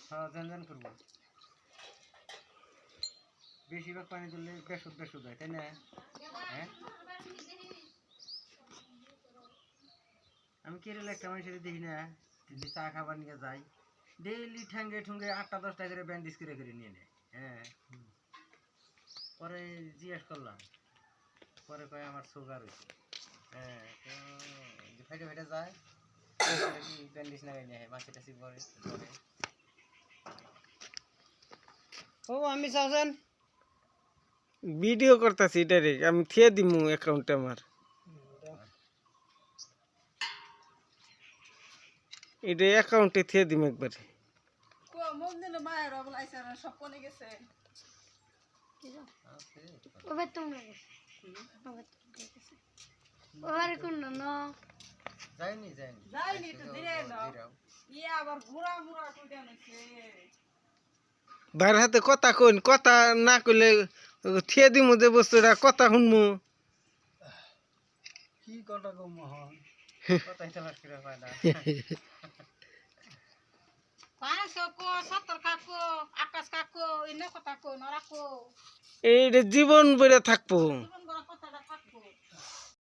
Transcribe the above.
হ্যাঁ জান করবো বেশিরভাগ পানি দিলে বেসুদ হয় তাই না হ্যাঁ আমি কেরালা একটা মানুষের দেখি না চা খাবার নিয়ে যাই ডেইলি ঠ্যাঙ্গে ঠুঙ্গে 8টা 10টা করে ব্যান্ডেজ করে নিয়ে নেয় হ্যাঁ পরে জিজ্ঞেস করলাম পরে কয় আমার সুগার হয়েছে হ্যাঁ তো ফেটে ফেটে যায় কি ব্যান্ডেজ লাগাই নিয়ে মাছি টাছি পরে ও আমি চাওছেন ভিডিও করতেছি ডাইরেক্ট আমি থিয়ে দিমু অ্যাকাউন্টে আমার এটা অ্যাকাউন্টে থিয়ে দিম একবারে বাইরের হাতে কথা কইন কথা না কইলে থিয়ে দিমু যে বস্তুটা কথা শুনমু কি কথা কম মহন কথাই তো লাশ করে পায় না এইটা জীবন বেড়ে থাকবো